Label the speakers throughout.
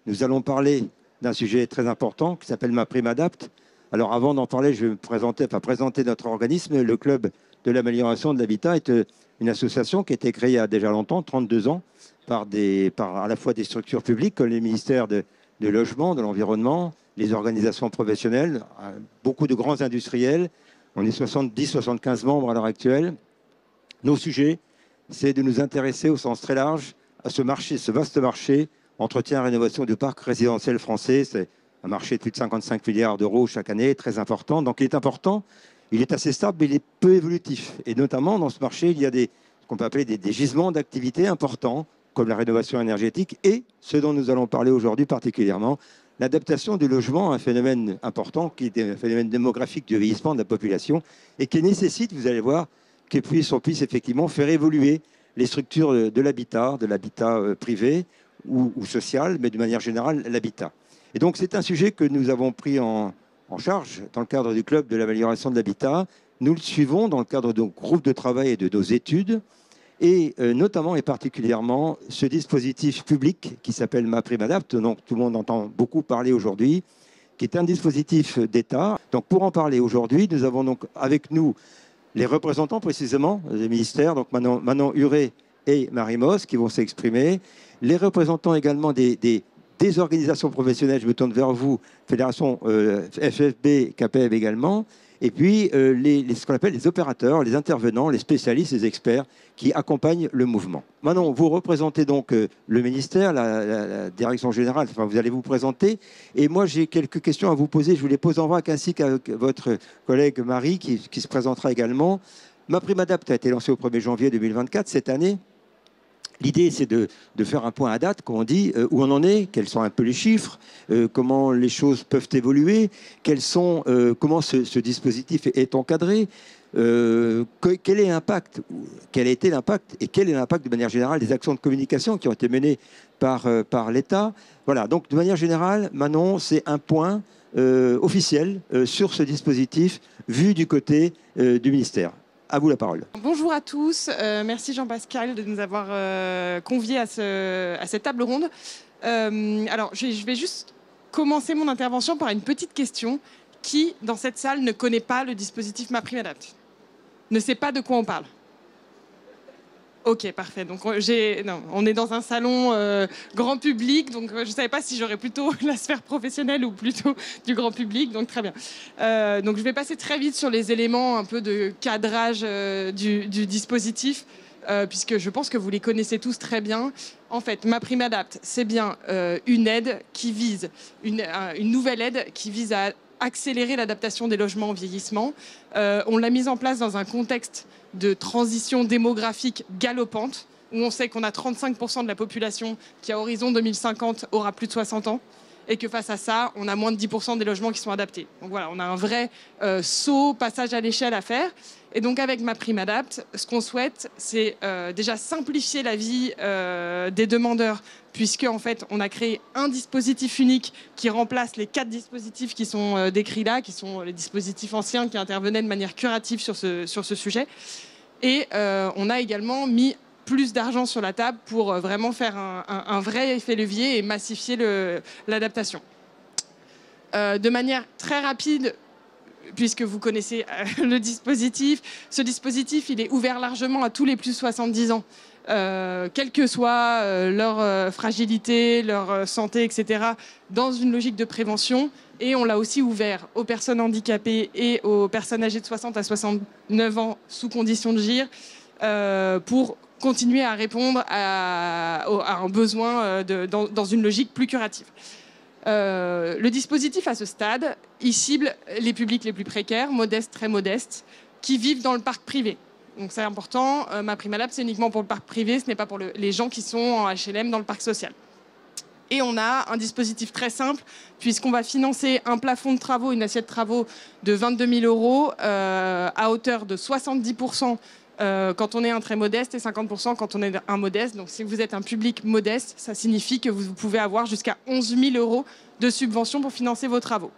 Speaker 1: nous allons parler d'un sujet très important qui s'appelle MaPrimeAdapt. Alors avant d'en parler, je vais présenter notre organisme. Le Club de l'amélioration de l'habitat est une association qui a été créée il y a déjà longtemps, 32 ans, par à la fois des structures publiques comme les ministères de logement, de l'environnement, les organisations professionnelles, beaucoup de grands industriels. On est 70-75 membres à l'heure actuelle. Nos sujets, c'est de nous intéresser au sens très large à ce marché, ce vaste marché, entretien et rénovation du parc résidentiel français. C'est un marché de plus de 55 milliards d'euros chaque année, très important. Donc il est important, il est assez stable, mais il est peu évolutif. Et notamment dans ce marché, il y a ce qu'on peut appeler des gisements d'activités importants, comme la rénovation énergétique et ce dont nous allons parler aujourd'hui particulièrement, l'adaptation du logement à un phénomène important qui est un phénomène démographique du vieillissement de la population et qui nécessite, vous allez voir, qu'on puisse effectivement faire évoluer les structures de l'habitat privé ou social, mais de manière générale, l'habitat. Et donc, c'est un sujet que nous avons pris en charge dans le cadre du Club de l'amélioration de l'habitat. Nous le suivons dans le cadre de nos groupes de travail et de nos études, et notamment et particulièrement ce dispositif public qui s'appelle MaPrimeAdapt, dont tout le monde entend beaucoup parler aujourd'hui, qui est un dispositif d'État. Donc, pour en parler aujourd'hui, nous avons donc avec nous les représentants précisément des ministères, donc Manon Huret et Marie Mosse, qui vont s'exprimer. Les représentants également des organisations professionnelles, je me tourne vers vous, Fédération FFB, CAPEB également, et puis ce qu'on appelle les opérateurs, les intervenants, les spécialistes, les experts qui accompagnent le mouvement. Manon, vous représentez donc le ministère, la direction générale, enfin vous allez vous présenter, et moi j'ai quelques questions à vous poser, je vous les pose en vrac ainsi qu'avec votre collègue Marie qui se présentera également. MaPrimeAdapt a été lancé au 1er janvier 2024, cette année. L'idée, c'est de faire un point à date, comme on dit, où on en est, quels sont un peu les chiffres, comment les choses peuvent évoluer, comment ce dispositif est encadré, quel est l'impact, quel a été l'impact et quel est l'impact de manière générale des actions de communication qui ont été menées par l'État. Voilà, donc de manière générale, Manon, c'est un point officiel sur ce dispositif vu du côté du ministère. À vous la parole.
Speaker 2: Bonjour à tous. Merci Jean-Pascal de nous avoir conviés à cette table ronde. Alors, je vais juste commencer mon intervention par une petite question. Qui, dans cette salle, ne connaît pas le dispositif MaPrimeAdapt? Ne sait pas de quoi on parle? Ok, parfait. Donc, on est dans un salon grand public, donc je ne savais pas si j'aurais plutôt la sphère professionnelle ou plutôt du grand public, donc très bien. Donc, je vais passer très vite sur les éléments un peu de cadrage du dispositif, puisque je pense que vous les connaissez tous très bien. En fait, MaPrimeAdapt, c'est bien une aide qui vise, une nouvelle aide qui vise à accélérer l'adaptation des logements au vieillissement. On l'a mise en place dans un contexte de transition démographique galopante, où on sait qu'on a 35% de la population qui, à horizon 2050, aura plus de 60 ans, et que face à ça, on a moins de 10% des logements qui sont adaptés. Donc voilà, on a un vrai saut, passage à l'échelle à faire. Et donc avec MaPrimeAdapt, ce qu'on souhaite, c'est déjà simplifier la vie des demandeurs, puisque en fait, on a créé un dispositif unique qui remplace les 4 dispositifs qui sont décrits là, qui sont les dispositifs anciens qui intervenaient de manière curative sur ce sujet. Et on a également mis plus d'argent sur la table pour vraiment faire un vrai effet levier et massifier l'adaptation. De manière très rapide, puisque vous connaissez le dispositif, ce dispositif, il est ouvert largement à tous les plus de 70 ans. Quelle que soit leur fragilité, leur santé, etc., dans une logique de prévention. Et on l'a aussi ouvert aux personnes handicapées et aux personnes âgées de 60 à 69 ans sous condition de GIR pour continuer à répondre à un besoin dans une logique plus curative. Le dispositif, à ce stade, il cible les publics les plus précaires, modestes, très modestes, qui vivent dans le parc privé. Donc c'est important, MaPrimeAdapt, c'est uniquement pour le parc privé, ce n'est pas pour les gens qui sont en HLM dans le parc social. Et on a un dispositif très simple, puisqu'on va financer un plafond de travaux, une assiette de travaux de 22 000 euros à hauteur de 70% quand on est un très modeste et 50% quand on est un modeste. Donc si vous êtes un public modeste, ça signifie que vous pouvez avoir jusqu'à 11 000 euros de subvention pour financer vos travaux.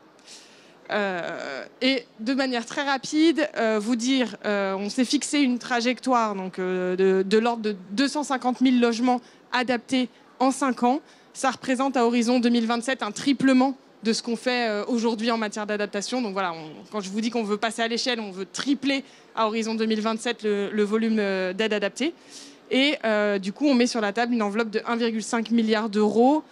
Speaker 2: Et de manière très rapide, vous dire, on s'est fixé une trajectoire donc, de l'ordre de 250 000 logements adaptés en 5 ans. Ça représente à horizon 2027 un triplement de ce qu'on fait aujourd'hui en matière d'adaptation. Donc voilà, quand je vous dis qu'on veut passer à l'échelle, on veut tripler à horizon 2027 le volume d'aide adaptée. Et du coup, on met sur la table une enveloppe de 1,5 milliard d'euros.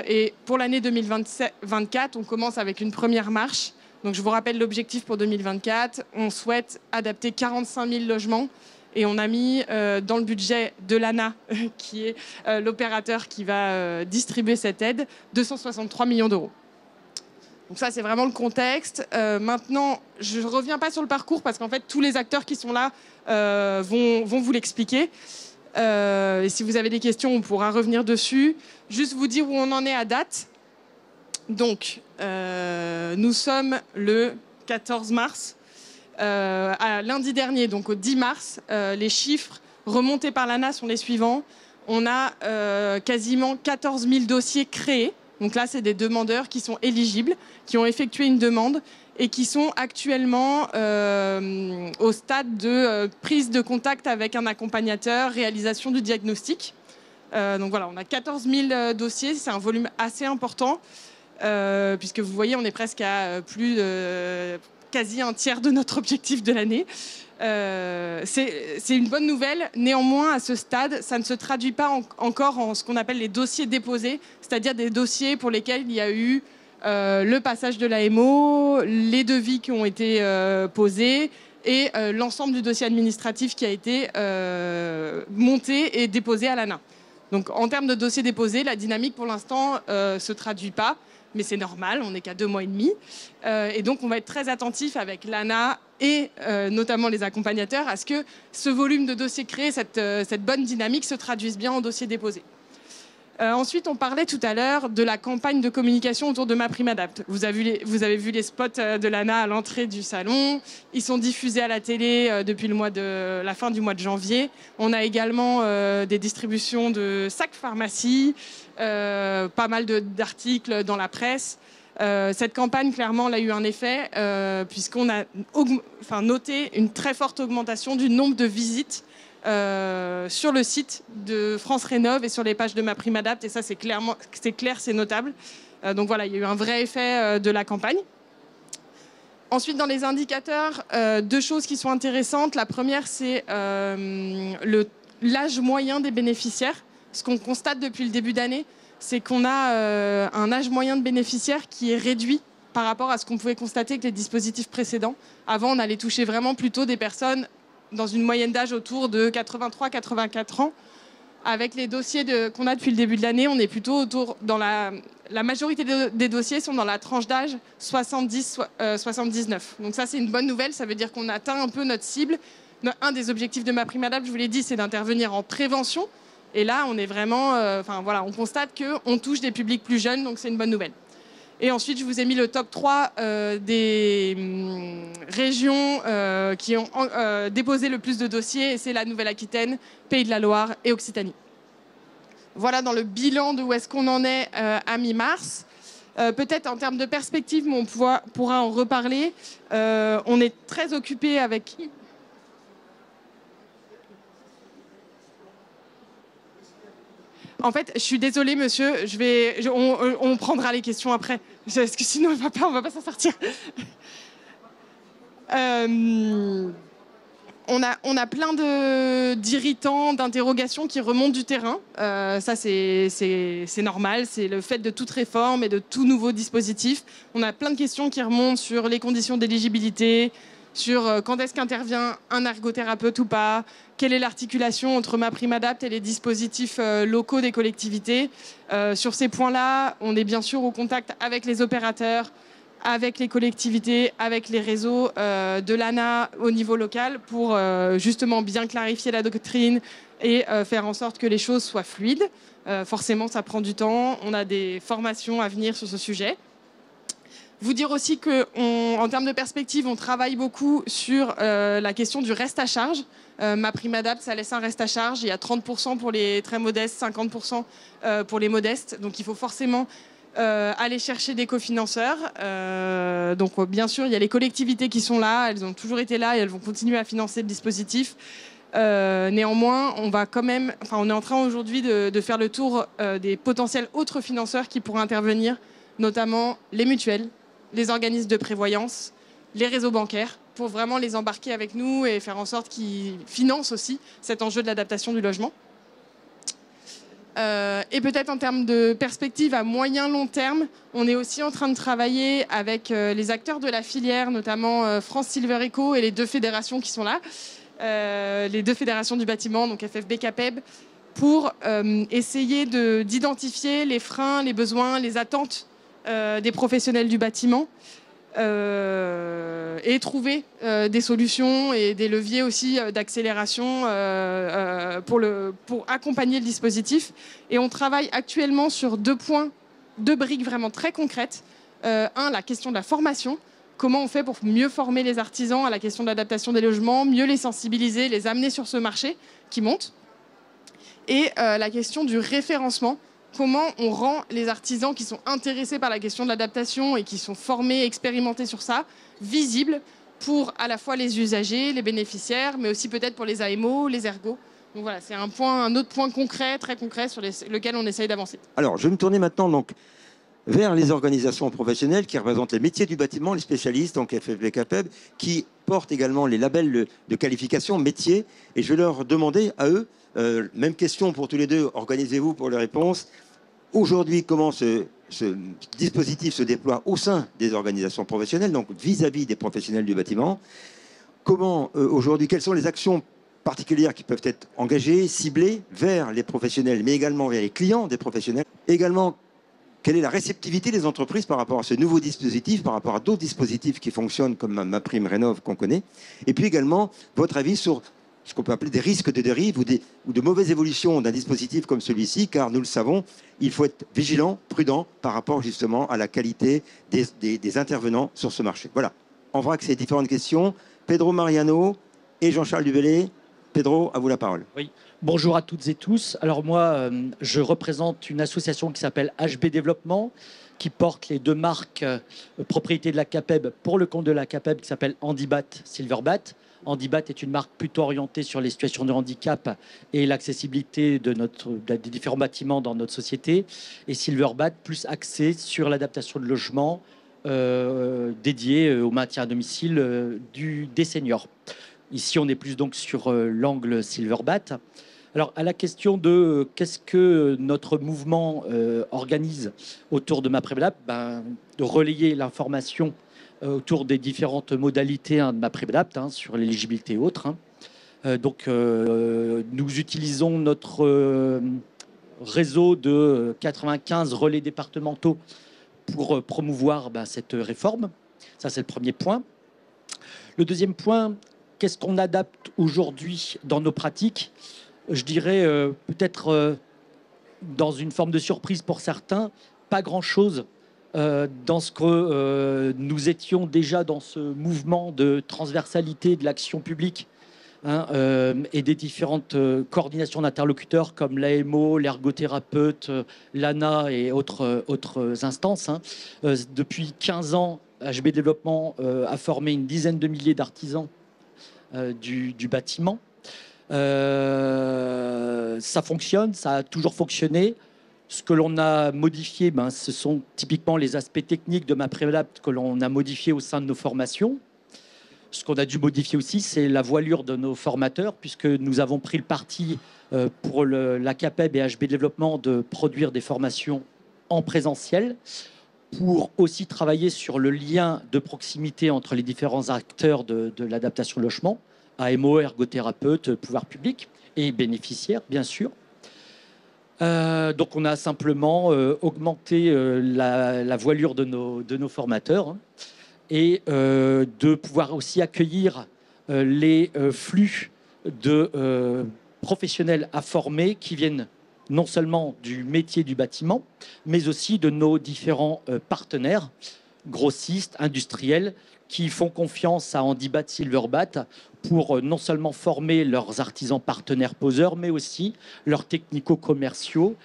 Speaker 2: Et pour l'année 2024, on commence avec une première marche. Donc je vous rappelle l'objectif pour 2024. On souhaite adapter 45 000 logements. Et on a mis dans le budget de l'ANA, qui est l'opérateur qui va distribuer cette aide, 263 millions d'euros. Donc ça, c'est vraiment le contexte. Maintenant, je ne reviens pas sur le parcours parce qu'en fait, tous les acteurs qui sont là vont vous l'expliquer. Et si vous avez des questions, on pourra revenir dessus. Juste vous dire où on en est à date. Donc, nous sommes le 14 mars. À lundi dernier, donc au 10 mars, les chiffres remontés par l'ANA sont les suivants. On a quasiment 14 000 dossiers créés. Donc là, c'est des demandeurs qui sont éligibles, qui ont effectué une demande et qui sont actuellement au stade de prise de contact avec un accompagnateur, réalisation du diagnostic. Donc voilà, on a 14 000 dossiers, c'est un volume assez important, puisque vous voyez, on est presque à plus de quasi un tiers de notre objectif de l'année. C'est une bonne nouvelle. Néanmoins, à ce stade, ça ne se traduit pas encore en ce qu'on appelle les dossiers déposés, c'est-à-dire des dossiers pour lesquels il y a eu le passage de l'AMO, les devis qui ont été posés et l'ensemble du dossier administratif qui a été monté et déposé à l'ANA. Donc en termes de dossiers déposés, la dynamique pour l'instant ne se traduit pas. Mais c'est normal, on n'est qu'à 2 mois et demi. Et donc, on va être très attentif avec l'ANA et notamment les accompagnateurs à ce que ce volume de dossiers créés, cette bonne dynamique se traduise bien en dossiers déposés. Ensuite, on parlait tout à l'heure de la campagne de communication autour de MaPrimeAdapt. Vous avez vu les spots de l'ANA à l'entrée du salon. Ils sont diffusés à la télé depuis la fin du mois de janvier. On a également des distributions de sacs pharmacie, pas mal d'articles dans la presse. Cette campagne, clairement, elle a eu un effet puisqu'on a noté une très forte augmentation du nombre de visites sur le site de France Rénov et sur les pages de MaPrimeAdapt. Et ça, c'est clair, c'est notable. Donc voilà, il y a eu un vrai effet de la campagne. Ensuite, dans les indicateurs, 2 choses qui sont intéressantes. La première, c'est l'âge moyen des bénéficiaires. Ce qu'on constate depuis le début d'année, c'est qu'on a un âge moyen de bénéficiaires qui est réduit par rapport à ce qu'on pouvait constater avec les dispositifs précédents. Avant, on allait toucher vraiment plutôt des personnes dans une moyenne d'âge autour de 83-84 ans. Avec les dossiers qu'on a depuis le début de l'année, on est plutôt dans la majorité des dossiers sont dans la tranche d'âge 70-79. Donc ça, c'est une bonne nouvelle. Ça veut dire qu'on atteint un peu notre cible. Un des objectifs de MaPrimeAdapt, je vous l'ai dit, c'est d'intervenir en prévention. Et là, on est vraiment, on constate qu'on touche des publics plus jeunes, donc c'est une bonne nouvelle. Et ensuite, je vous ai mis le top 3 des régions qui ont déposé le plus de dossiers. Et c'est la Nouvelle-Aquitaine, Pays de la Loire et Occitanie. Voilà dans le bilan de où est-ce qu'on en est à mi-mars. Peut-être en termes de perspective, mais on pourra en reparler. On est très occupé avec... En fait, je suis désolée, monsieur, on prendra les questions après, parce que sinon on va pas s'en sortir. On a plein d'irritants, d'interrogations qui remontent du terrain. Ça, c'est normal, c'est le fait de toute réforme et de tout nouveau dispositif. On a plein de questions qui remontent sur les conditions d'éligibilité, sur quand est-ce qu'intervient un ergothérapeute ou pas, quelle est l'articulation entre MaPrimeAdapt et les dispositifs locaux des collectivités. Sur ces points-là, on est bien sûr au contact avec les opérateurs, avec les collectivités, avec les réseaux de l'ANA au niveau local pour justement bien clarifier la doctrine et faire en sorte que les choses soient fluides. Forcément, ça prend du temps. On a des formations à venir sur ce sujet. Vous dire aussi qu'en termes de perspective, on travaille beaucoup sur la question du reste à charge. MaPrimeAdapt, ça laisse un reste à charge. Il y a 30% pour les très modestes, 50% pour les modestes. Donc il faut forcément aller chercher des cofinanceurs. Donc bien sûr, il y a les collectivités qui sont là. Elles ont toujours été là et elles vont continuer à financer le dispositif. Néanmoins, on va quand même, on est en train aujourd'hui de faire le tour des potentiels autres financeurs qui pourraient intervenir, notamment les mutuelles, les organismes de prévoyance, les réseaux bancaires, pour vraiment les embarquer avec nous et faire en sorte qu'ils financent aussi cet enjeu de l'adaptation du logement. Et peut-être en termes de perspective à moyen long terme, on est aussi en train de travailler avec les acteurs de la filière, notamment France Silver Eco et les deux fédérations qui sont là, les deux fédérations du bâtiment, donc FFB CAPEB, pour essayer d'identifier les freins, les besoins, les attentes des professionnels du bâtiment et trouver des solutions et des leviers aussi d'accélération pour accompagner le dispositif. Et on travaille actuellement sur deux briques vraiment très concrètes. La question de la formation. Comment on fait pour mieux former les artisans à la question de l'adaptation des logements, mieux les sensibiliser, les amener sur ce marché qui monte. Et la question du référencement. Comment on rend les artisans qui sont intéressés par la question de l'adaptation et qui sont formés, expérimentés sur ça, visibles pour à la fois les usagers, les bénéficiaires, mais aussi peut-être pour les AMO, les ergos. Donc voilà, c'est un autre point concret, très concret, sur lequel on essaye d'avancer.
Speaker 1: Alors, je vais me tourner maintenant donc vers les organisations professionnelles qui représentent les métiers du bâtiment, les spécialistes, donc FFB CAPEB, qui portent également les labels de qualification métier. Et je vais leur demander à eux, même question pour tous les deux, organisez-vous pour les réponses. Aujourd'hui, comment ce dispositif se déploie au sein des organisations professionnelles, donc vis-à-vis des professionnels du bâtiment? Comment, aujourd'hui, quelles sont les actions particulières qui peuvent être engagées, ciblées vers les professionnels, mais également vers les clients des professionnels? Également, quelle est la réceptivité des entreprises par rapport à ce nouveau dispositif, par rapport à d'autres dispositifs qui fonctionnent comme MaPrimeRénov' qu'on connaît? Et puis également, votre avis sur ce qu'on peut appeler des risques de dérive ou de mauvaise évolution d'un dispositif comme celui-ci, car nous le savons, il faut être vigilant, prudent par rapport justement à la qualité des intervenants sur ce marché. Voilà, on voit que ces différentes questions. Pedro Mariano et Jean-Charles Dubellay. Pedro, à vous la parole.
Speaker 3: Oui, bonjour à toutes et tous. Alors moi, je représente une association qui s'appelle HB Développement, qui porte les deux marques propriété de la CAPEB pour le compte de la CAPEB, qui s'appelle Handibat, Silverbat. Handibat est une marque plutôt orientée sur les situations de handicap et l'accessibilité des différents bâtiments dans notre société. Et Silverbat, plus axé sur l'adaptation de logements dédiés au maintien à domicile des seniors. Ici, on est plus donc sur l'angle Silverbat. Alors, à la question de qu'est-ce que notre mouvement organise autour de MaPrimeAdapt, de relayer l'information autour des différentes modalités de MaPrimeAdapt, sur l'éligibilité et autres. Donc, nous utilisons notre réseau de 95 relais départementaux pour promouvoir cette réforme. Ça, c'est le premier point. Le deuxième point, qu'est-ce qu'on adapte aujourd'hui dans nos pratiques? Je dirais peut-être dans une forme de surprise pour certains, pas grand-chose dans ce que nous étions déjà dans ce mouvement de transversalité de l'action publique et des différentes coordinations d'interlocuteurs comme l'AMO, l'ergothérapeute, l'ANA et autres instances. Depuis 15 ans, HB Développement a formé une dizaine de milliers d'artisans du bâtiment. Ça fonctionne, ça a toujours fonctionné. Ce que l'on a modifié, ce sont typiquement les aspects techniques de MaPrimeAdapt que l'on a modifiés au sein de nos formations. Ce qu'on a dû modifier aussi, c'est la voilure de nos formateurs, puisque nous avons pris le parti pour la CAPEB et HB Développement de produire des formations en présentiel pour aussi travailler sur le lien de proximité entre les différents acteurs de l'adaptation logement, AMO, ergothérapeutes, pouvoir public et bénéficiaires, bien sûr. Donc on a simplement augmenté la voilure de nos formateurs et de pouvoir aussi accueillir les flux de professionnels à former qui viennent non seulement du métier du bâtiment, mais aussi de nos différents partenaires, grossistes, industriels, qui font confiance à Handibat, Silverbat pour non seulement former leurs artisans partenaires poseurs, mais aussi leurs technico-commerciaux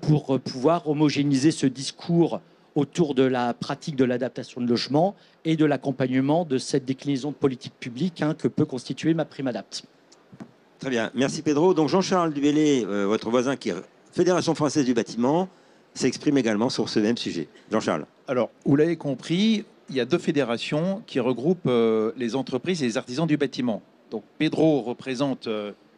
Speaker 3: pour pouvoir homogénéiser ce discours autour de la pratique de l'adaptation de logement et de l'accompagnement de cette déclinaison de politique publique que peut constituer MaPrimeAdapt.
Speaker 1: Très bien, merci Pedro. Donc Jean-Charles Dubélé, votre voisin qui est Fédération française du bâtiment, s'exprime également sur ce même sujet. Jean-Charles.
Speaker 4: Alors, vous l'avez compris, il y a deux fédérations qui regroupent les entreprises et les artisans du bâtiment. Donc Pedro représente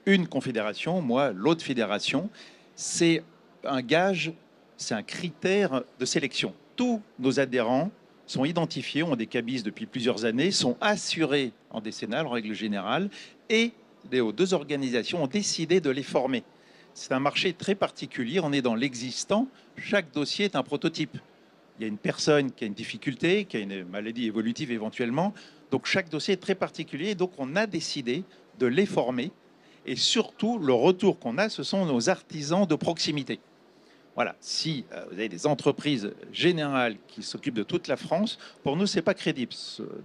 Speaker 4: une confédération, moi l'autre fédération. C'est un gage, c'est un critère de sélection. Tous nos adhérents sont identifiés, ont des cabis depuis plusieurs années, sont assurés en décennale, en règle générale, et les deux organisations ont décidé de les former. C'est un marché très particulier, on est dans l'existant, chaque dossier est un prototype. Il y a une personne qui a une difficulté, qui a une maladie évolutive éventuellement, donc chaque dossier est très particulier, donc on a décidé de les former, et surtout le retour qu'on a, ce sont nos artisans de proximité. Voilà, si vous avez des entreprises générales qui s'occupent de toute la France, pour nous, ce n'est pas crédible.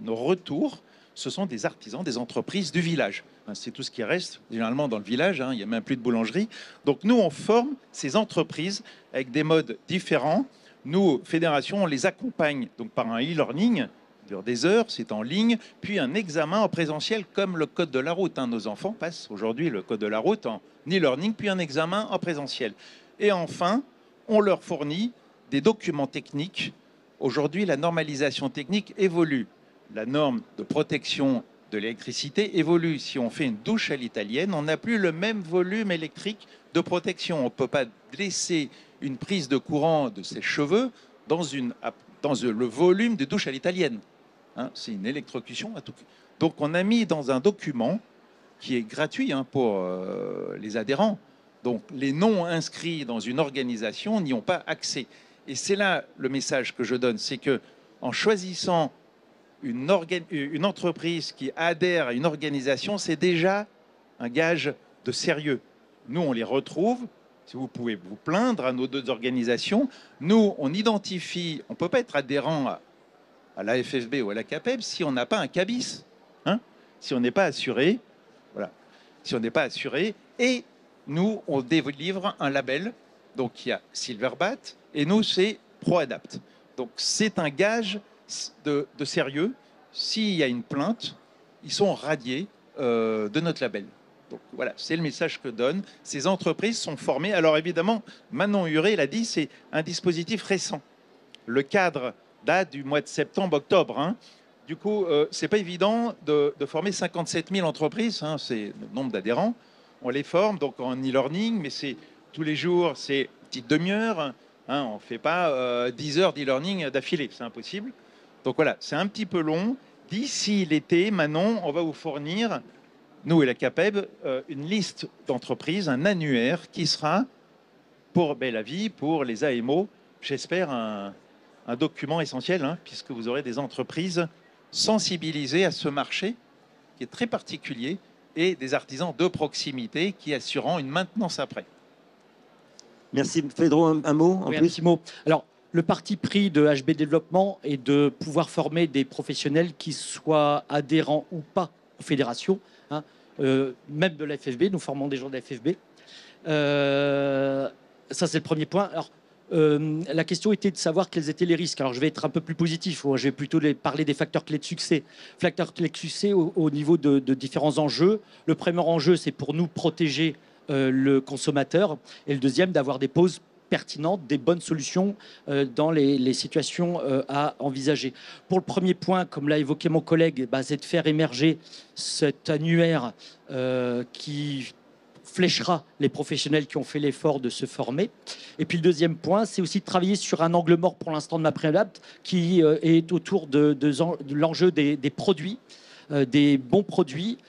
Speaker 4: Nos retours, ce sont des artisans, des entreprises du village. C'est tout ce qui reste généralement dans le village, il n'y a même plus de boulangerie. Donc nous, on forme ces entreprises avec des modes différents. Nous, fédération, on les accompagne donc par un e-learning, dure des heures, c'est en ligne, puis un examen en présentiel comme le code de la route. Nos enfants passent aujourd'hui le code de la route en e-learning, puis un examen en présentiel. Et enfin, on leur fournit des documents techniques. Aujourd'hui, la normalisation technique évolue. La norme de protection de l'électricité évolue. Si on fait une douche à l'italienne, on n'a plus le même volume électrique de protection. On ne peut pas laisser une prise de courant de ses cheveux dans le volume de douche à l'italienne. C'est une électrocution à tout. Donc on a mis dans un document qui est gratuit pour les adhérents. Donc les non inscrits dans une organisation n'y ont pas accès. Et c'est là le message que je donne, c'est que en choisissant une entreprise qui adhère à une organisation, c'est déjà un gage de sérieux. Nous, on les retrouve. Si vous pouvez vous plaindre à nos deux organisations, nous, on identifie, on ne peut pas être adhérent à la FFB ou à la CAPEB si on n'a pas un cabis, si on n'est pas assuré, voilà, si on n'est pas assuré. Et nous, on délivre un label, donc il y a Silverbat, et nous, c'est ProAdapt. Donc c'est un gage de sérieux. S'il y a une plainte, ils sont radiés de notre label. Donc voilà, c'est le message que donne. Ces entreprises sont formées. Alors évidemment, Manon Huré l'a dit, c'est un dispositif récent. Le cadre date du mois de septembre-octobre. Du coup, c'est pas évident de former 57 000 entreprises. C'est le nombre d'adhérents. On les forme donc en e-learning, mais c'est tous les jours, c'est une petite demi-heure. On ne fait pas 10 heures d'e-learning d'affilée, c'est impossible. Donc voilà, c'est un petit peu long. D'ici l'été, Manon, on va vous fournir, nous et la CAPEB, une liste d'entreprises, un annuaire qui sera pour la vie, pour les AMO, j'espère un document essentiel, puisque vous aurez des entreprises sensibilisées à ce marché qui est très particulier et des artisans de proximité qui assureront une maintenance après.
Speaker 1: Merci. Pedro, un mot en plus.
Speaker 3: Un petit mot. Alors, le parti pris de HB Développement est de pouvoir former des professionnels qui soient adhérents ou pas aux fédérations, même de la FFB. Nous formons des gens de la FFB. Ça, c'est le premier point. Alors, la question était de savoir quels étaient les risques. Alors, je vais être un peu plus positif. Je vais plutôt parler des facteurs clés de succès. Facteurs clés de succès au niveau de différents enjeux. Le premier enjeu, c'est pour nous protéger le consommateur. Et le deuxième, d'avoir des pauses pertinentes, des bonnes solutions dans les situations à envisager. Pour le premier point, comme l'a évoqué mon collègue, c'est de faire émerger cet annuaire qui fléchera les professionnels qui ont fait l'effort de se former. Et puis le deuxième point, c'est aussi de travailler sur un angle mort pour l'instant de MaPrimeAdapt qui est autour de l'enjeu des produits, des bons produits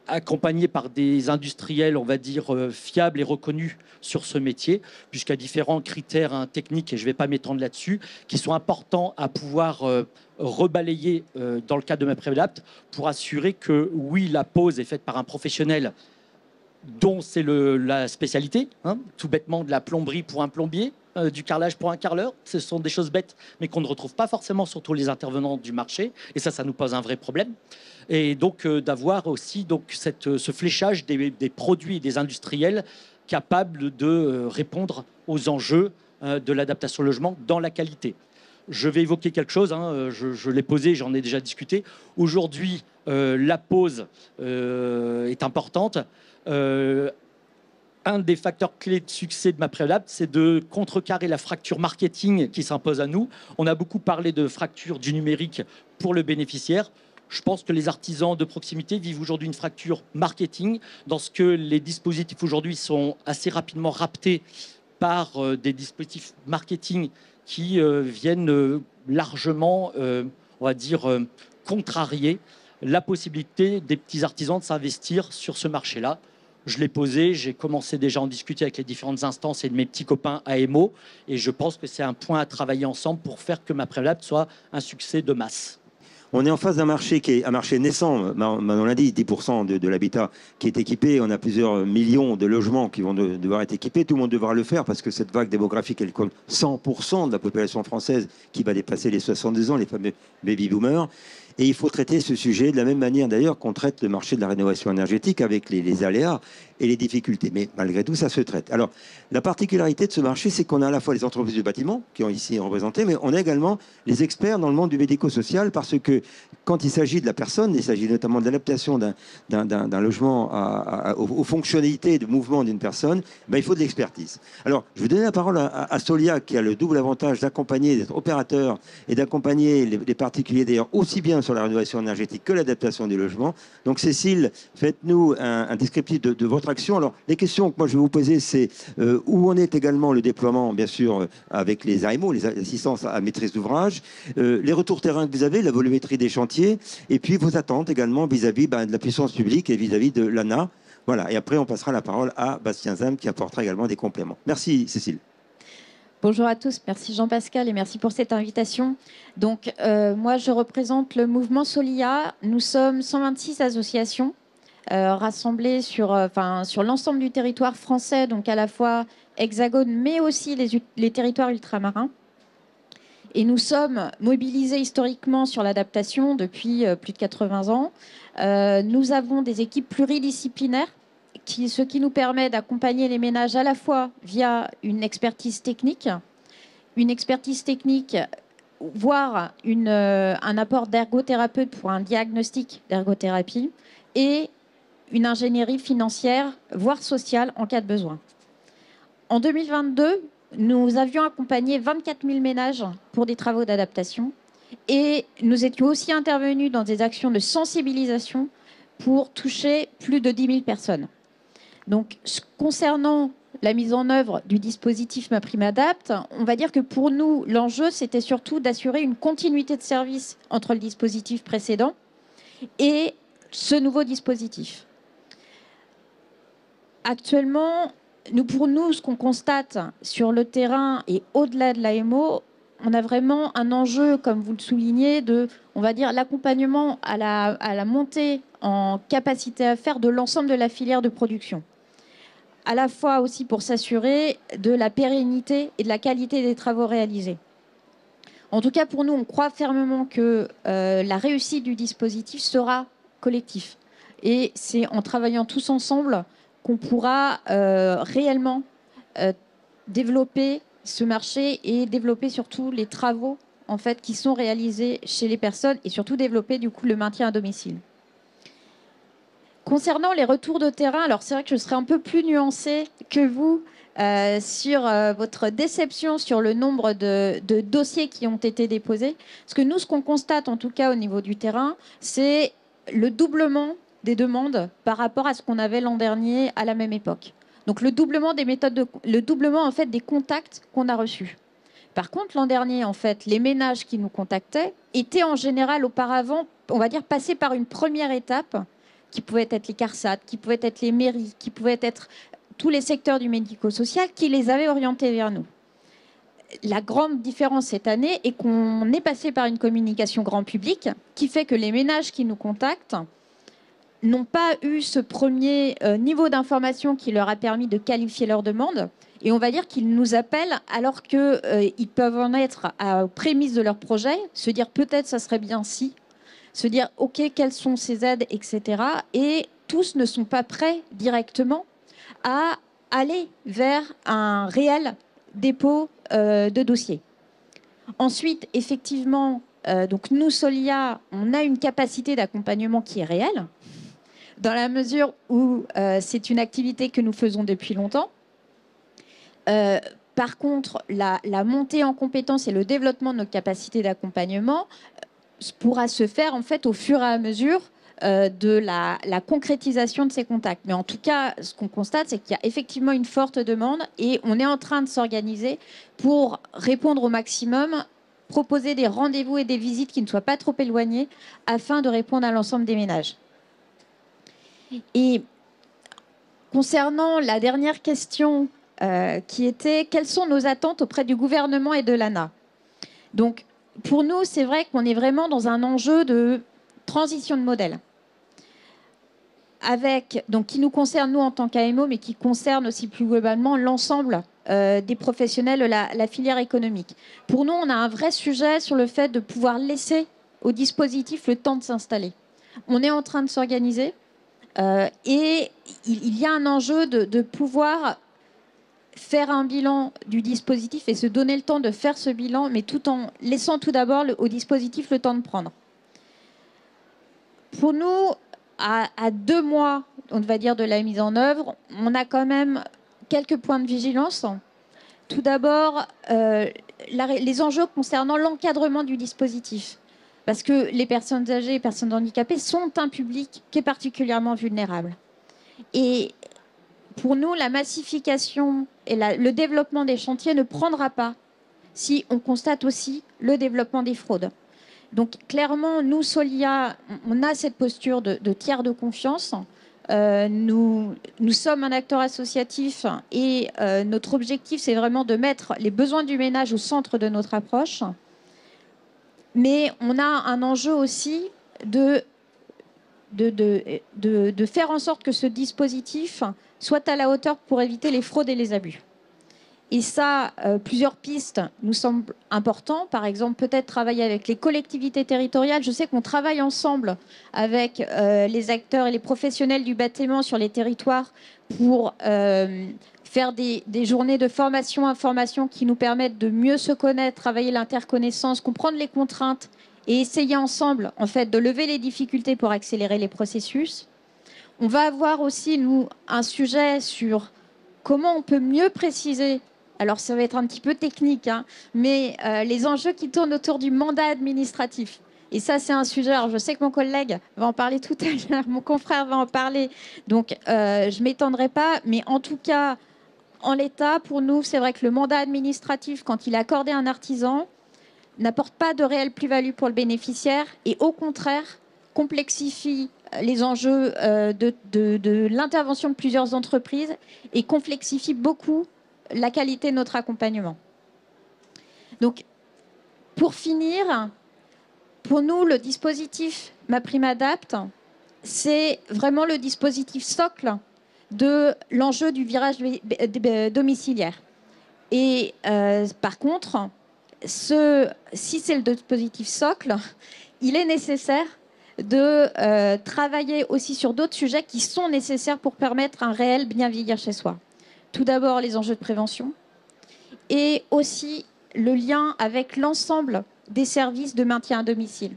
Speaker 3: accompagnés par des industriels, on va dire, fiables et reconnus sur ce métier, puisqu'il y a différents critères techniques, et je ne vais pas m'étendre là-dessus, qui sont importants à pouvoir rebalayer dans le cadre de MaPrimeAdapt pour assurer que, oui, la pose est faite par un professionnel dont c'est la spécialité, tout bêtement de la plomberie pour un plombier, du carrelage pour un carreleur. Ce sont des choses bêtes, mais qu'on ne retrouve pas forcément sur tous les intervenants du marché. Et ça nous pose un vrai problème. Et donc d'avoir aussi ce fléchage des produits et des industriels capables de répondre aux enjeux de l'adaptation au logement dans la qualité. Je vais évoquer quelque chose, hein, je l'ai posé, j'en ai déjà discuté. Aujourd'hui, la pause est importante. Un des facteurs clés de succès de MaPrimeAdapt, c'est de contrecarrer la fracture marketing qui s'impose à nous. On a beaucoup parlé de fracture du numérique pour le bénéficiaire. Je pense que les artisans de proximité vivent aujourd'hui une fracture marketing, dans ce que les dispositifs aujourd'hui sont assez rapidement raptés par des dispositifs marketing qui viennent largement, on va dire, contrarier la possibilité des petits artisans de s'investir sur ce marché-là. Je l'ai posé, j'ai commencé déjà à en discuter avec les différentes instances et de mes petits copains AMO, et je pense que c'est un point à travailler ensemble pour faire que MaPrimeAdapt soit un succès de masse.
Speaker 1: On est en face d'un marché qui est un marché naissant, on l'a dit, 10% de l'habitat qui est équipé. On a plusieurs millions de logements qui vont devoir être équipés. Tout le monde devra le faire parce que cette vague démographique, elle compte 100% de la population française qui va dépasser les 62 ans, les fameux baby-boomers. Et il faut traiter ce sujet de la même manière d'ailleurs qu'on traite le marché de la rénovation énergétique avec les aléas et les difficultés. Mais malgré tout, ça se traite. Alors, la particularité de ce marché, c'est qu'on a à la fois les entreprises du bâtiment qui ont ici représenté, mais on a également les experts dans le monde du médico-social parce que quand il s'agit de la personne, il s'agit notamment de l'adaptation d'un logement aux fonctionnalités de mouvement d'une personne, ben, il faut de l'expertise. Alors, je vais donner la parole à Solia qui a le double avantage d'accompagner, d'être opérateur et d'accompagner les particuliers d'ailleurs aussi bien sur la rénovation énergétique que l'adaptation des logements. Donc Cécile, faites-nous un descriptif de votre action. Alors les questions que moi je vais vous poser, c'est où en est également le déploiement, bien sûr, avec les AMO, les assistances à maîtrise d'ouvrage, les retours terrain que vous avez, la volumétrie des chantiers, et puis vos attentes également vis-à-vis de la puissance publique et vis-à-vis de l'ANA. Voilà, et après on passera la parole à Bastien Zam qui apportera également des compléments. Merci Cécile.
Speaker 5: Bonjour à tous, merci Jean-Pascal et merci pour cette invitation. Donc, moi, je représente le mouvement Solia. Nous sommes 126 associations rassemblées sur l'ensemble du territoire français, donc à la fois hexagone, mais aussi les territoires ultramarins. Et nous sommes mobilisés historiquement sur l'adaptation depuis plus de 80 ans. Nous avons des équipes pluridisciplinaires, ce qui nous permet d'accompagner les ménages à la fois via une expertise technique, voire un apport d'ergothérapeute pour un diagnostic d'ergothérapie, et une ingénierie financière, voire sociale, en cas de besoin. En 2022, nous avions accompagné 24 000 ménages pour des travaux d'adaptation, et nous étions aussi intervenus dans des actions de sensibilisation pour toucher plus de 10 000 personnes. Donc, concernant la mise en œuvre du dispositif MaPrimeAdapt, on va dire que pour nous, l'enjeu, c'était surtout d'assurer une continuité de service entre le dispositif précédent et ce nouveau dispositif. Actuellement, pour nous, ce qu'on constate sur le terrain et au-delà de l'AMO, on a vraiment un enjeu, comme vous le soulignez, de, on va dire, l'accompagnement à la montée en capacité à faire de l'ensemble de la filière de production. À la fois aussi pour s'assurer de la pérennité et de la qualité des travaux réalisés. En tout cas, pour nous, on croit fermement que la réussite du dispositif sera collective. Et c'est en travaillant tous ensemble qu'on pourra réellement développer ce marché et développer surtout les travaux en fait, qui sont réalisés chez les personnes et surtout développer du coup le maintien à domicile. Concernant les retours de terrain, alors c'est vrai que je serai un peu plus nuancée que vous sur votre déception sur le nombre de dossiers qui ont été déposés. Parce que nous, ce qu'on constate en tout cas au niveau du terrain, c'est le doublement des demandes par rapport à ce qu'on avait l'an dernier à la même époque. Donc le doublement des méthodes, le doublement en fait des contacts qu'on a reçus. Par contre, l'an dernier, en fait, les ménages qui nous contactaient étaient en général auparavant, on va dire, passés par une première étape qui pouvait être les CARSAT, qui pouvait être les mairies, qui pouvait être tous les secteurs du médico-social qui les avaient orientés vers nous. La grande différence cette année est qu'on est passé par une communication grand public qui fait que les ménages qui nous contactent n'ont pas eu ce premier niveau d'information qui leur a permis de qualifier leurs demandes. Et on va dire qu'ils nous appellent alors qu'ils peuvent en être à prémisse de leur projet, se dire peut-être ça serait bien si, se dire ok, quelles sont ces aides, etc. Et tous ne sont pas prêts directement à aller vers un réel dépôt de dossier. Ensuite, effectivement, donc nous, Solia, on a une capacité d'accompagnement qui est réelle, dans la mesure où c'est une activité que nous faisons depuis longtemps. Par contre, la montée en compétences et le développement de nos capacités d'accompagnement pourra se faire en fait au fur et à mesure de la concrétisation de ces contacts. Mais en tout cas, ce qu'on constate, c'est qu'il y a effectivement une forte demande et on est en train de s'organiser pour répondre au maximum, proposer des rendez-vous et des visites qui ne soient pas trop éloignés afin de répondre à l'ensemble des ménages. Et concernant la dernière question qui était quelles sont nos attentes auprès du gouvernement et de l'ANA. Donc, pour nous, c'est vrai qu'on est vraiment dans un enjeu de transition de modèle. Donc, qui nous concerne, nous, en tant qu'AMO, mais qui concerne aussi plus globalement l'ensemble des professionnels de la filière économique. Pour nous, on a un vrai sujet sur le fait de pouvoir laisser au dispositif le temps de s'installer. On est en train de s'organiser et il y a un enjeu de pouvoir faire un bilan du dispositif et se donner le temps de faire ce bilan, mais tout en laissant tout d'abord au dispositif le temps de prendre. Pour nous, à 2 mois, on va dire, de la mise en œuvre, on a quand même quelques points de vigilance. Tout d'abord, les enjeux concernant l'encadrement du dispositif. Parce que les personnes âgées et les personnes handicapées sont un public qui est particulièrement vulnérable. Et pour nous, la massification et le développement des chantiers ne prendra pas si on constate aussi le développement des fraudes. Donc clairement, nous, Solia, on a cette posture de tiers de confiance. Nous sommes un acteur associatif et notre objectif, c'est vraiment de mettre les besoins du ménage au centre de notre approche. Mais on a un enjeu aussi de faire en sorte que ce dispositif soit à la hauteur pour éviter les fraudes et les abus. Et ça, plusieurs pistes nous semblent importantes. Par exemple, peut-être travailler avec les collectivités territoriales. Je sais qu'on travaille ensemble avec les acteurs et les professionnels du bâtiment sur les territoires pour faire des journées de formation, information qui nous permettent de mieux se connaître, travailler l'interconnaissance, comprendre les contraintes et essayer ensemble, en fait, de lever les difficultés pour accélérer les processus. On va avoir aussi, nous, un sujet sur comment on peut mieux préciser, alors ça va être un petit peu technique, hein, mais les enjeux qui tournent autour du mandat administratif. Et ça, c'est un sujet, alors je sais que mon collègue va en parler tout à l'heure, mon confrère va en parler, donc je ne m'étendrai pas, mais en tout cas, en l'état, pour nous, c'est vrai que le mandat administratif, quand il est accordé à un artisan, n'apporte pas de réelle plus-value pour le bénéficiaire et au contraire, complexifie les enjeux de l'intervention de plusieurs entreprises et complexifie beaucoup la qualité de notre accompagnement. Donc, pour finir, pour nous, le dispositif MaPrimeAdapt', c'est vraiment le dispositif socle de l'enjeu du virage domiciliaire. Et par contre, si c'est le dispositif socle, il est nécessaire de travailler aussi sur d'autres sujets qui sont nécessaires pour permettre un réel bien vieillir chez soi. Tout d'abord, les enjeux de prévention et aussi le lien avec l'ensemble des services de maintien à domicile.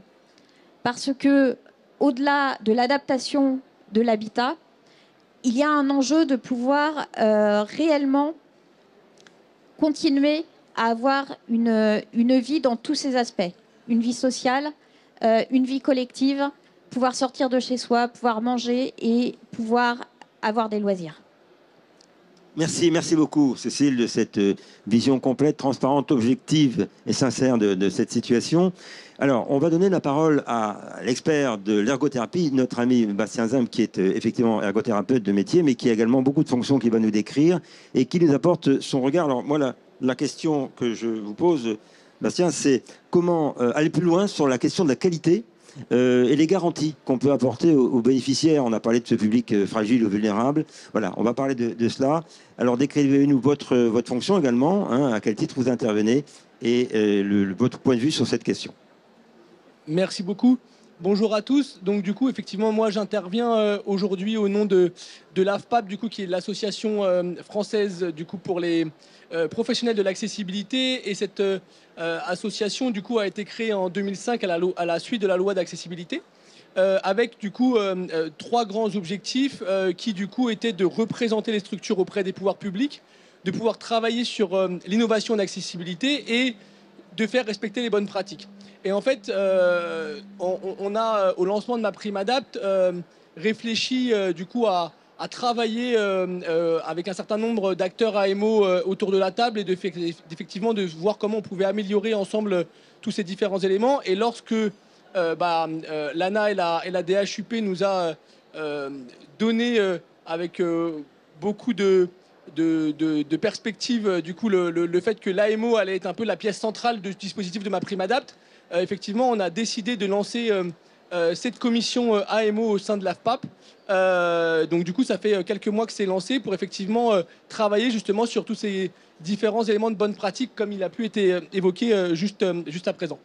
Speaker 5: Parce que, au-delà de l'adaptation de l'habitat, il y a un enjeu de pouvoir réellement continuer à avoir une vie dans tous ses aspects. Une vie sociale, une vie collective, pouvoir sortir de chez soi, pouvoir manger et pouvoir avoir des loisirs.
Speaker 1: Merci beaucoup Cécile de cette vision complète, transparente, objective et sincère de cette situation. Alors, on va donner la parole à l'expert de l'ergothérapie, notre ami Bastien Zimb, qui est effectivement ergothérapeute de métier, mais qui a également beaucoup de fonctions qu'il va nous décrire et qui nous apporte son regard. Alors moi, la question que je vous pose, Bastien, c'est comment aller plus loin sur la question de la qualité et les garanties qu'on peut apporter aux bénéficiaires. On a parlé de ce public fragile ou vulnérable. Voilà, on va parler de cela. Alors décrivez-nous votre fonction également, hein, à quel titre vous intervenez et votre point de vue sur cette question.
Speaker 6: Merci beaucoup. Bonjour à tous. Donc du coup, effectivement, moi j'interviens aujourd'hui au nom de l'AFPAP, du coup, qui est l'association française du coup pour les professionnels de l'accessibilité. Et cette association du coup a été créée en 2005 à la suite de la loi d'accessibilité. Avec du coup 3 grands objectifs qui du coup étaient de représenter les structures auprès des pouvoirs publics, de pouvoir travailler sur l'innovation d'accessibilité et de faire respecter les bonnes pratiques. Et en fait, on a au lancement de MaPrimeAdapt réfléchi du coup à travailler avec un certain nombre d'acteurs AMO autour de la table et effectivement de voir comment on pouvait améliorer ensemble tous ces différents éléments. Et lorsque l'ANA et la DHUP nous a donné avec beaucoup de perspectives, du coup, le fait que l'AMO allait être un peu la pièce centrale du dispositif de MaPrimeAdapt, effectivement, on a décidé de lancer cette commission AMO au sein de l'AFPAP. Donc, du coup, ça fait quelques mois que c'est lancé pour effectivement travailler justement sur tous ces différents éléments de bonne pratique, comme il a pu être évoqué juste à présent.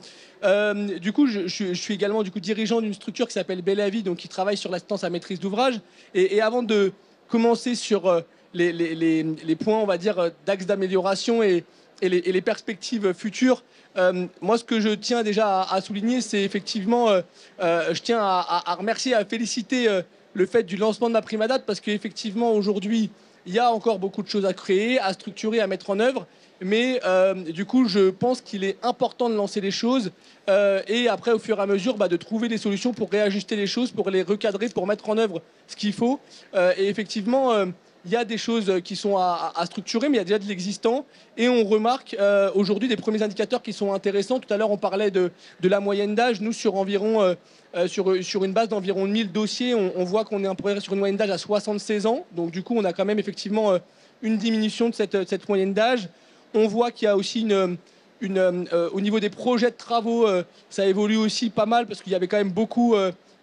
Speaker 6: Du coup, je suis également du coup, dirigeant d'une structure qui s'appelle Bellavie, donc qui travaille sur l'assistance à maîtrise d'ouvrage. Et avant de commencer sur les points, on va dire, d'axe d'amélioration et les perspectives futures, moi, ce que je tiens déjà à souligner, c'est effectivement, je tiens à remercier, à féliciter le fait du lancement de MaPrimeAdapt, parce qu'effectivement, aujourd'hui, il y a encore beaucoup de choses à créer, à structurer, à mettre en œuvre. Mais du coup, je pense qu'il est important de lancer les choses et après, au fur et à mesure, de trouver des solutions pour réajuster les choses, pour les recadrer, pour mettre en œuvre ce qu'il faut. Et effectivement, il y a des choses qui sont à structurer, mais il y a déjà de l'existant. Et on remarque aujourd'hui des premiers indicateurs qui sont intéressants. Tout à l'heure, on parlait de la moyenne d'âge. Nous, sur environ, sur une base d'environ 1000 dossiers, on voit qu'on est à peu près sur une moyenne d'âge à 76 ans. Donc, du coup, on a quand même effectivement une diminution de cette moyenne d'âge. On voit qu'il y a aussi au niveau des projets de travaux, ça évolue aussi pas mal parce qu'il y avait quand même beaucoup,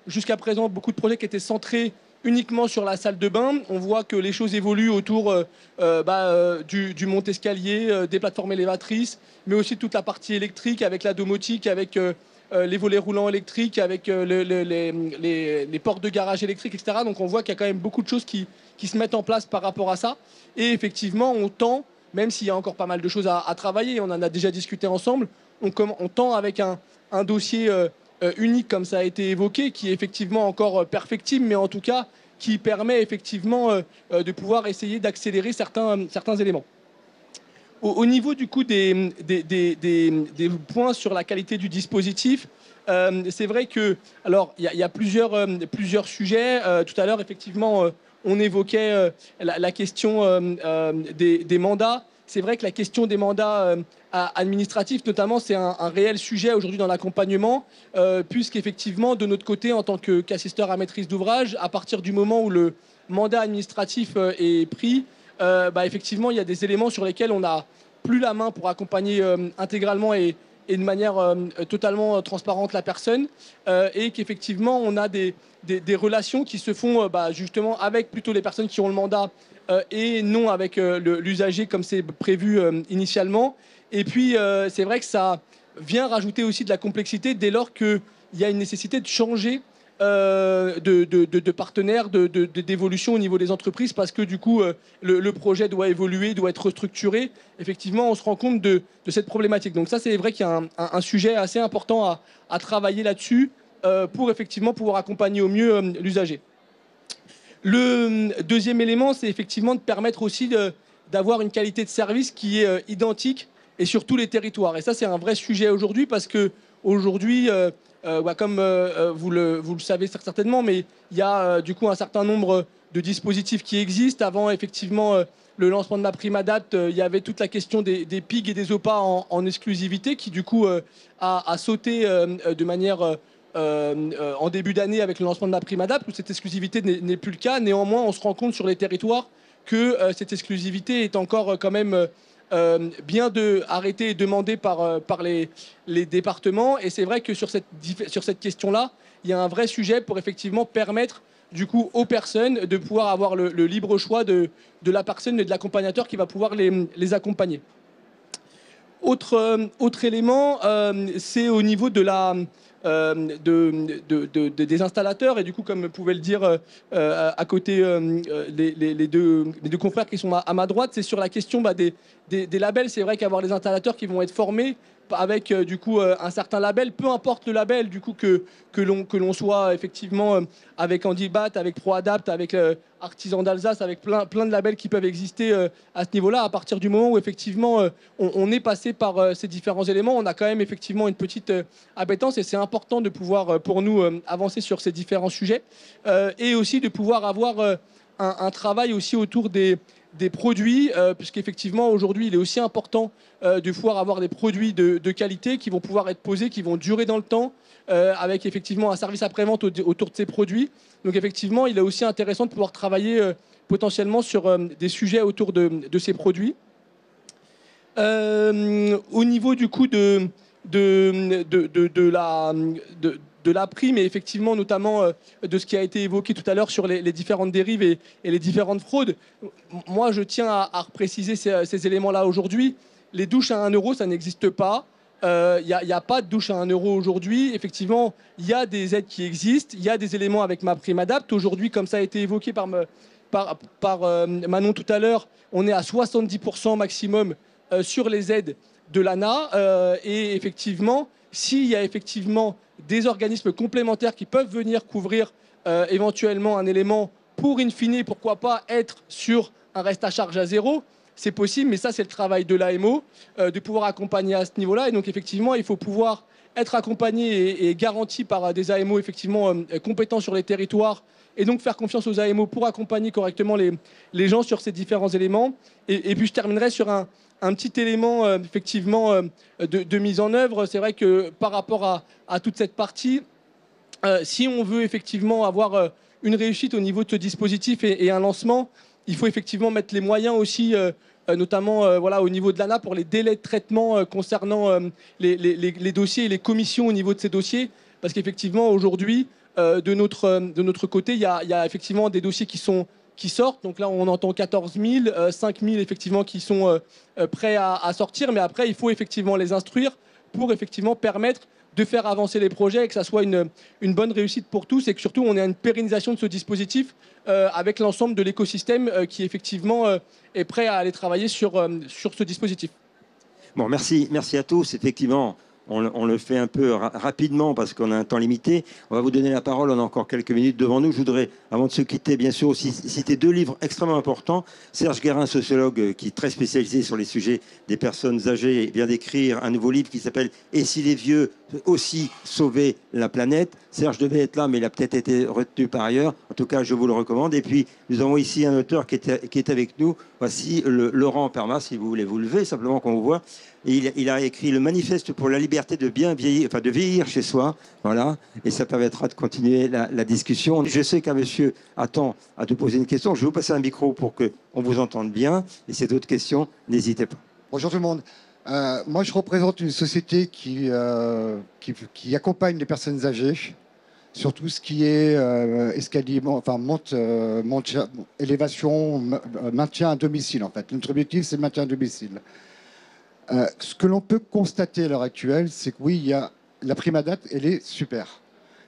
Speaker 6: jusqu'à présent, beaucoup de projets qui étaient centrés uniquement sur la salle de bain. On voit que les choses évoluent autour du monte-escalier, des plateformes élévatrices, mais aussi toute la partie électrique avec la domotique, avec les volets roulants électriques, avec les portes de garage électriques, etc. Donc on voit qu'il y a quand même beaucoup de choses qui se mettent en place par rapport à ça. Et effectivement, on tend, même s'il y a encore pas mal de choses à travailler, on en a déjà discuté ensemble, on tend avec un dossier unique, comme ça a été évoqué, qui est effectivement encore perfectible, mais en tout cas qui permet effectivement de pouvoir essayer d'accélérer certains éléments. Au niveau du coup des points sur la qualité du dispositif, c'est vrai que, alors il y a plusieurs sujets. Tout à l'heure, effectivement, on évoquait la question des mandats. C'est vrai que la question des mandats administratifs, notamment, c'est un réel sujet aujourd'hui dans l'accompagnement, puisqu'effectivement, de notre côté, en tant qu'assisteur à maîtrise d'ouvrage, à partir du moment où le mandat administratif est pris, effectivement, il y a des éléments sur lesquels on n'a plus la main pour accompagner intégralement et de manière totalement transparente la personne, et qu'effectivement, on a des relations qui se font justement avec plutôt les personnes qui ont le mandat et non avec l'usager comme c'est prévu initialement. Et puis, c'est vrai que ça vient rajouter aussi de la complexité dès lors qu'il y a une nécessité de changer de partenaires, d'évolution au niveau des entreprises, parce que du coup, le projet doit évoluer, doit être restructuré. Effectivement, on se rend compte de cette problématique. Donc ça, c'est vrai qu'il y a un sujet assez important à travailler là-dessus pour effectivement pouvoir accompagner au mieux l'usager. Le deuxième élément, c'est effectivement de permettre aussi d'avoir une qualité de service qui est identique et sur tous les territoires. Et ça, c'est un vrai sujet aujourd'hui, parce que aujourd'hui, comme vous le savez certainement, mais il y a du coup un certain nombre de dispositifs qui existent. Avant, effectivement, le lancement de MaPrimeAdapt, il y avait toute la question des PIG et des OPA en exclusivité, qui du coup a sauté de manière en début d'année avec le lancement de MaPrimeAdapt, où cette exclusivité n'est plus le cas. Néanmoins, on se rend compte sur les territoires que cette exclusivité est encore quand même bien arrêtée et demandée par les départements. Et c'est vrai que sur cette question-là, il y a un vrai sujet pour effectivement permettre du coup aux personnes de pouvoir avoir le libre choix de la personne et de l'accompagnateur qui va pouvoir les accompagner. Autre élément, c'est au niveau de des installateurs. Et du coup, comme pouvait le dire à côté les deux confrères qui sont à ma droite, c'est sur la question des labels. C'est vrai qu'avoir des installateurs qui vont être formés avec du coup un certain label, peu importe le label du coup que l'on soit effectivement avec Handibat, avec ProAdapt, avec Artisan d'Alsace, avec plein de labels qui peuvent exister à ce niveau-là. À partir du moment où effectivement on est passé par ces différents éléments, on a quand même effectivement une petite appétence, et c'est important de pouvoir pour nous avancer sur ces différents sujets et aussi de pouvoir avoir un travail aussi autour des produits, puisqu'effectivement aujourd'hui il est aussi important de pouvoir avoir des produits de qualité qui vont pouvoir être posés, qui vont durer dans le temps, avec effectivement un service après-vente autour de ces produits. Donc effectivement il est aussi intéressant de pouvoir travailler potentiellement sur des sujets autour de ces produits. Au niveau du coup de la prime, et effectivement notamment de ce qui a été évoqué tout à l'heure sur les différentes dérives et les différentes fraudes. Moi, je tiens à préciser ces éléments-là aujourd'hui. Les douches à 1 euro, ça n'existe pas. Il n'y a pas de douche à 1 euro aujourd'hui. Effectivement, il y a des aides qui existent. Il y a des éléments avec MaPrimeAdapt. Aujourd'hui, comme ça a été évoqué par Manon tout à l'heure, on est à 70% maximum sur les aides de l'ANA. Et effectivement, s'il y a effectivement des organismes complémentaires qui peuvent venir couvrir éventuellement un élément pour, in fine, pourquoi pas être sur un reste à charge à zéro, c'est possible, mais ça c'est le travail de l'AMO, de pouvoir accompagner à ce niveau-là. Et donc effectivement, il faut pouvoir être accompagné et garanti par des AMO effectivement compétents sur les territoires, et donc faire confiance aux AMO pour accompagner correctement les gens sur ces différents éléments. Et puis je terminerai sur un petit élément effectivement de mise en œuvre. C'est vrai que par rapport à toute cette partie, si on veut effectivement avoir une réussite au niveau de ce dispositif et un lancement, il faut effectivement mettre les moyens aussi, notamment voilà, au niveau de l'ANA, pour les délais de traitement concernant les dossiers et les commissions au niveau de ces dossiers. Parce qu'effectivement, aujourd'hui, de notre côté, il y a effectivement des dossiers qui sortent. Donc là, on entend 14 000, 5 000 effectivement qui sont prêts à sortir. Mais après, il faut effectivement les instruire pour effectivement permettre de faire avancer les projets et que ça soit une bonne réussite pour tous, et que surtout on ait une pérennisation de ce dispositif avec l'ensemble de l'écosystème qui effectivement est prêt à aller travailler sur ce dispositif.
Speaker 1: Bon, merci à tous. Effectivement, on le fait un peu rapidement parce qu'on a un temps limité. On va vous donner la parole, on a encore quelques minutes devant nous. Je voudrais, avant de se quitter, bien sûr, aussi citer 2 livres extrêmement importants. Serge Guérin, sociologue qui est très spécialisé sur les sujets des personnes âgées, vient d'écrire un nouveau livre qui s'appelle « Et si les vieux aussi sauvaient la planète ?» Serge devait être là, mais il a peut-être été retenu par ailleurs. En tout cas, je vous le recommande. Et puis, nous avons ici un auteur qui est avec nous. Voici Laurent Permas, si vous voulez vous lever, simplement qu'on vous voit. Et il a écrit le manifeste pour la liberté de bien vieillir, enfin de vieillir chez soi. Voilà. Et ça permettra de continuer la discussion. Je sais qu'un monsieur attend à te poser une question. Je vais vous passer un micro pour qu'on vous entende bien. Et ces d'autres questions, n'hésitez pas.
Speaker 7: Bonjour tout le monde. Moi, je représente une société qui accompagne les personnes âgées sur tout ce qui est escalier, enfin élévation, maintien à domicile en fait. Notre objectif, c'est le maintien à domicile. Ce que l'on peut constater à l'heure actuelle, c'est que oui, il y a la PrimeAdapt, elle est super.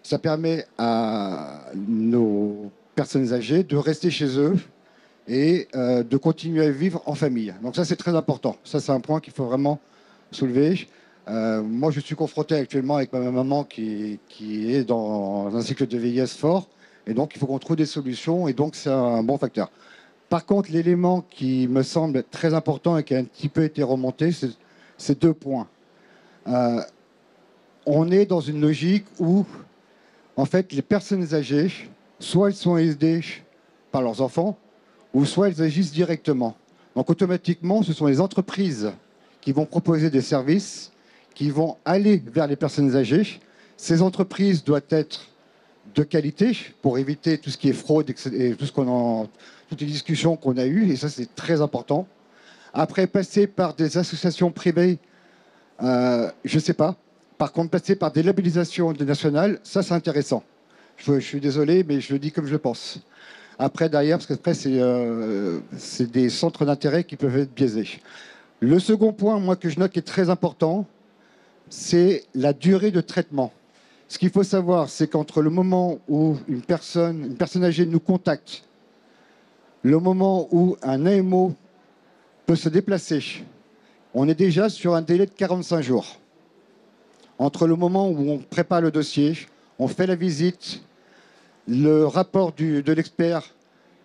Speaker 7: Ça permet à nos personnes âgées de rester chez eux et de continuer à vivre en famille. Donc ça, c'est très important. Ça, c'est un point qu'il faut vraiment soulever. Moi, je suis confronté actuellement avec ma maman qui est dans un cycle de vieillesse fort. Et donc, il faut qu'on trouve des solutions. Et donc, c'est un bon facteur. Par contre, l'élément qui me semble très important et qui a un petit peu été remonté, c'est 2 points. On est dans une logique où, en fait, les personnes âgées, soit elles sont aidées par leurs enfants, ou soit elles agissent directement. Donc, automatiquement, ce sont les entreprises qui vont proposer des services, qui vont aller vers les personnes âgées. Ces entreprises doivent être de qualité pour éviter tout ce qui est fraude et toutes les discussions qu'on a eues, et ça, c'est très important. Après, passer par des associations privées, je ne sais pas. Par contre, passer par des labellisations nationales, ça, c'est intéressant. Je suis désolé, mais je le dis comme je le pense. Après, derrière, parce qu'après, c'est des centres d'intérêt qui peuvent être biaisés. Le second point, moi, que je note qui est très important, c'est la durée de traitement. Ce qu'il faut savoir, c'est qu'entre le moment où une personne âgée nous contacte, le moment où un AMO peut se déplacer, on est déjà sur un délai de 45 jours. Entre le moment où on prépare le dossier, on fait la visite, le rapport de l'expert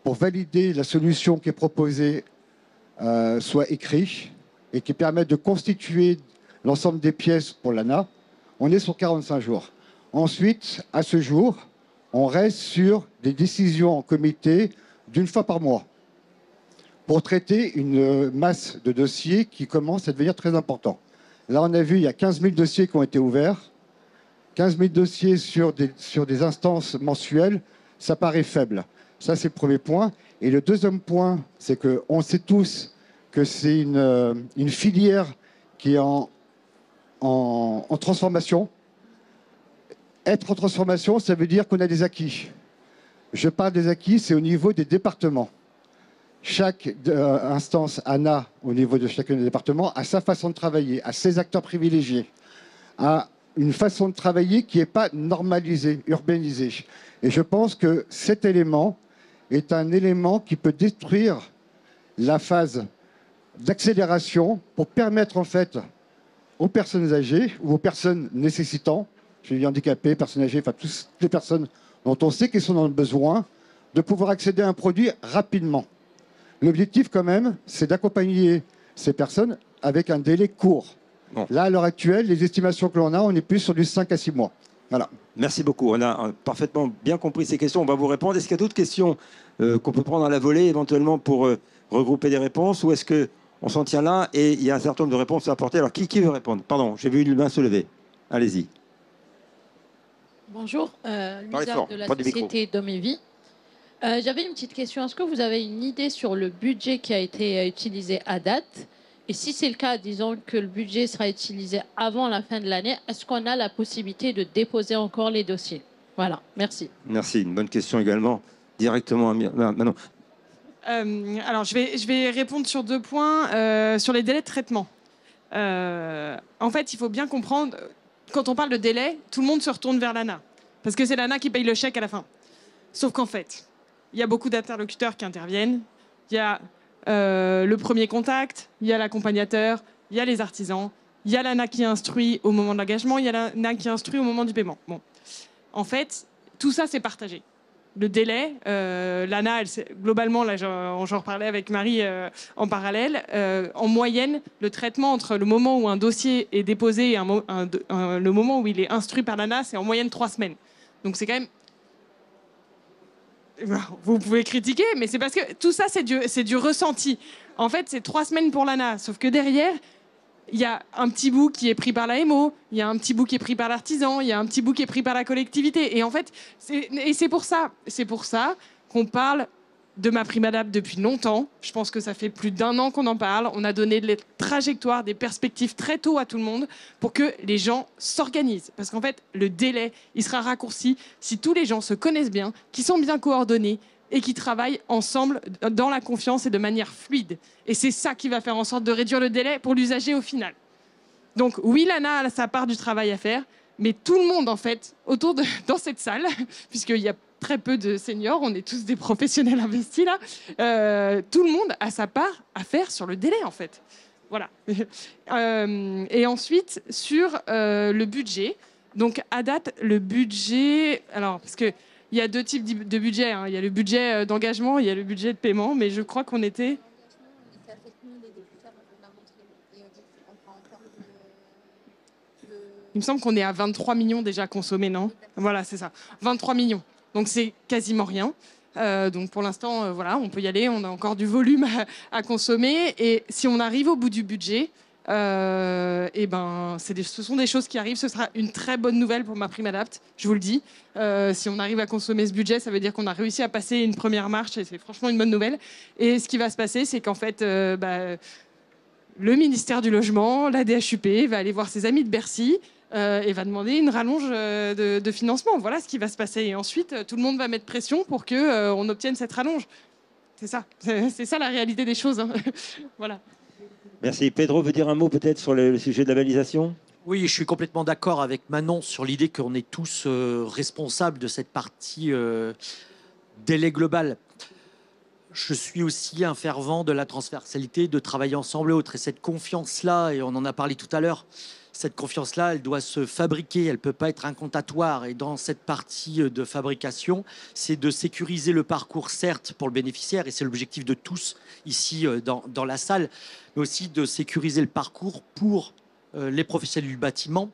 Speaker 7: pour valider la solution qui est proposée soit écrit et qui permet de constituer l'ensemble des pièces pour l'ANA, on est sur 45 jours. Ensuite, à ce jour, on reste sur des décisions en comité d'une fois par mois pour traiter une masse de dossiers qui commence à devenir très important. Là, on a vu, il y a 15 000 dossiers qui ont été ouverts. 15 000 dossiers sur des instances mensuelles, ça paraît faible. Ça, c'est le premier point. Et le deuxième point, c'est qu'on sait tous que c'est une filière qui est en transformation. Être en transformation, ça veut dire qu'on a des acquis. Je parle des acquis, c'est au niveau des départements. Chaque instance ANA, au niveau de chacun des départements, a sa façon de travailler, a ses acteurs privilégiés, a une façon de travailler qui n'est pas normalisée, urbanisée. Et je pense que cet élément est un élément qui peut détruire la phase d'accélération pour permettre en fait aux personnes âgées ou aux personnes nécessitant, je dis handicapées, personnes âgées, enfin toutes les personnes dont on sait qu'elles sont dans le besoin, de pouvoir accéder à un produit rapidement. L'objectif quand même, c'est d'accompagner ces personnes avec un délai court. Bon. Là, à l'heure actuelle, les estimations que l'on a, on est plus sur du 5 à 6 mois. Voilà.
Speaker 1: Merci beaucoup. On a parfaitement bien compris ces questions. On va vous répondre. Est-ce qu'il y a d'autres questions qu'on peut prendre à la volée éventuellement pour regrouper des réponses, ou est-ce qu'on s'en tient là et il y a un certain nombre de réponses à apporter? Alors, qui veut répondre? Pardon, j'ai vu une main se lever. Allez-y.
Speaker 8: Bonjour, Lisa de la société Dom et Vie. J'avais une petite question. Est-ce que vous avez une idée sur le budget qui a été utilisé à date? Et si c'est le cas, disons que le budget sera utilisé avant la fin de l'année, est-ce qu'on a la possibilité de déposer encore les dossiers? Voilà, merci.
Speaker 1: Merci, une bonne question également. Directement à Manon.
Speaker 2: Alors, je vais répondre sur 2 points. Sur les délais de traitement. En fait, il faut bien comprendre, quand on parle de délai, tout le monde se retourne vers l'ANA. Parce que c'est l'ANA qui paye le chèque à la fin. Sauf qu'en fait, il y a beaucoup d'interlocuteurs qui interviennent. Il y a le premier contact, il y a l'accompagnateur, il y a les artisans, il y a l'ANA qui instruit au moment de l'engagement, il y a l'ANA qui instruit au moment du paiement. Bon. En fait, tout ça, c'est partagé. Le délai, l'ANA, globalement, là, j'en reparlais avec Marie en parallèle, en moyenne, le traitement entre le moment où un dossier est déposé et le moment où il est instruit par l'ANA, c'est en moyenne 3 semaines. Donc c'est quand même... Vous pouvez critiquer, mais c'est parce que tout ça, c'est du ressenti. En fait, c'est 3 semaines pour l'ANA, sauf que derrière, il y a un petit bout qui est pris par l'AMO, il y a un petit bout qui est pris par l'artisan, il y a un petit bout qui est pris par la collectivité. Et en fait, c'est pour ça qu'on parle de MaPrimeAdapt depuis longtemps. Je pense que ça fait plus d'1 an qu'on en parle. On a donné des trajectoires, des perspectives très tôt à tout le monde pour que les gens s'organisent. Parce qu'en fait, le délai, il sera raccourci si tous les gens se connaissent bien, qui sont bien coordonnés et qui travaillent ensemble dans la confiance et de manière fluide. Et c'est ça qui va faire en sorte de réduire le délai pour l'usager au final. Donc oui, l'ANA a sa part du travail à faire, mais tout le monde, en fait, dans cette salle, puisqu'il y a très peu de seniors, on est tous des professionnels investis là, tout le monde a sa part à faire sur le délai, en fait. Voilà. Et ensuite, sur le budget. Donc, à date, le budget... Alors, parce que il y a 2 types de budget. Hein. Il y a le budget d'engagement, il y a le budget de paiement, mais je crois qu'on était... Il me semble qu'on est à 23 millions déjà consommés, non? Voilà, c'est ça. 23 millions. Donc, c'est quasiment rien. Donc, pour l'instant, voilà, on peut y aller. On a encore du volume à consommer. Et si on arrive au bout du budget, et ben, ce sont des choses qui arrivent. Ce sera une très bonne nouvelle pour MaPrimeAdapt, je vous le dis. Si on arrive à consommer ce budget, ça veut dire qu'on a réussi à passer une première marche et c'est franchement une bonne nouvelle. Et ce qui va se passer, c'est qu'en fait, le ministère du Logement, la DHUP, va aller voir ses amis de Bercy et va demander une rallonge de financement. Voilà ce qui va se passer. Et ensuite, tout le monde va mettre pression pour qu'on obtienne cette rallonge. C'est ça. C'est ça la réalité des choses. Hein. Voilà.
Speaker 1: Merci. Pedro veut dire un mot peut-être sur le sujet de la validation?
Speaker 3: Oui, je suis complètement d'accord avec Manon sur l'idée qu'on est tous responsables de cette partie délai global. Je suis aussi un fervent de la transversalité, de travailler ensemble et autres. Et cette confiance-là, et on en a parlé tout à l'heure, cette confiance-là, elle doit se fabriquer, elle ne peut pas être incantatoire. Et dans cette partie de fabrication, c'est de sécuriser le parcours, certes, pour le bénéficiaire, et c'est l'objectif de tous ici dans la salle, mais aussi de sécuriser le parcours pour les professionnels du bâtiment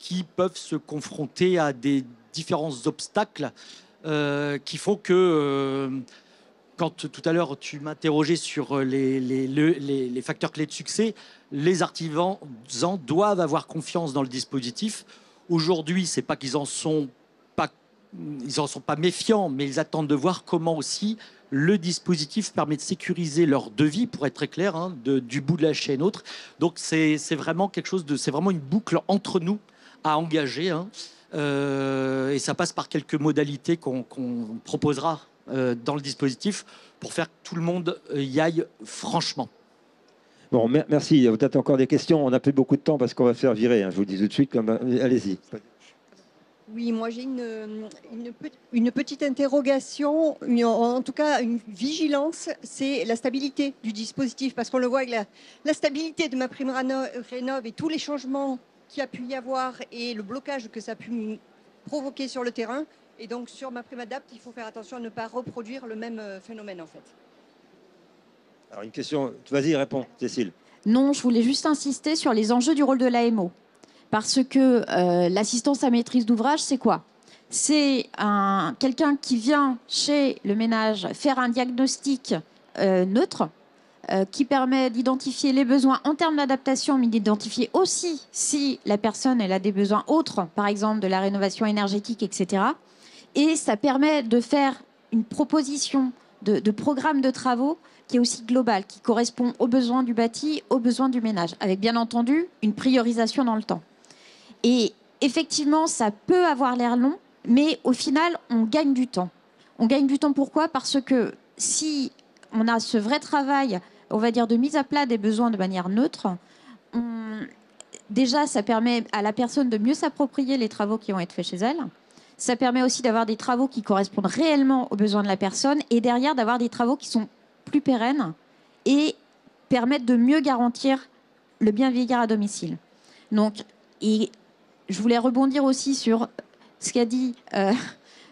Speaker 3: qui peuvent se confronter à des différents obstacles qui font que... Quand tout à l'heure tu m'interrogeais sur les facteurs clés de succès, les artisans doivent avoir confiance dans le dispositif. Aujourd'hui, c'est pas qu'ils en sont pas méfiants, mais ils attendent de voir comment aussi le dispositif permet de sécuriser leur devis, pour être très clair, hein, du bout de la chaîne autre. Donc c'est vraiment quelque chose c'est vraiment une boucle entre nous à engager, hein, et ça passe par quelques modalités qu'on proposera dans le dispositif pour faire que tout le monde y aille franchement.
Speaker 1: Bon, merci. Il y a peut-être encore des questions. On n'a plus beaucoup de temps parce qu'on va faire virer, hein. Je vous le dis tout de suite. Allez-y.
Speaker 9: Oui, moi j'ai une petite interrogation, en tout cas une vigilance, c'est la stabilité du dispositif. Parce qu'on le voit avec la stabilité de MaPrimeRénov' et tous les changements qu'il y a pu y avoir et le blocage que ça a pu provoquer sur le terrain. Et donc sur MaPrimeAdapt', il faut faire attention à ne pas reproduire le même phénomène en fait.
Speaker 1: Alors une question, vas-y, réponds, Cécile.
Speaker 5: Non, je voulais juste insister sur les enjeux du rôle de l'AMO. Parce que l'assistance à maîtrise d'ouvrage, c'est quoi? C'est quelqu'un qui vient chez le ménage faire un diagnostic neutre, qui permet d'identifier les besoins en termes d'adaptation, mais d'identifier aussi si la personne elle a des besoins autres, par exemple de la rénovation énergétique, etc. Et ça permet de faire une proposition de programme de travaux qui est aussi global, qui correspond aux besoins du bâti, aux besoins du ménage, avec bien entendu une priorisation dans le temps. Et effectivement, ça peut avoir l'air long, mais au final, on gagne du temps. On gagne du temps pourquoi? Parce que si on a ce vrai travail, on va dire, de mise à plat des besoins de manière neutre, déjà, ça permet à la personne de mieux s'approprier les travaux qui vont être faits chez elle. Ça permet aussi d'avoir des travaux qui correspondent réellement aux besoins de la personne et derrière d'avoir des travaux qui sont plus pérennes et permettent de mieux garantir le bien vieillir à domicile. Donc, et je voulais rebondir aussi sur ce qu'a dit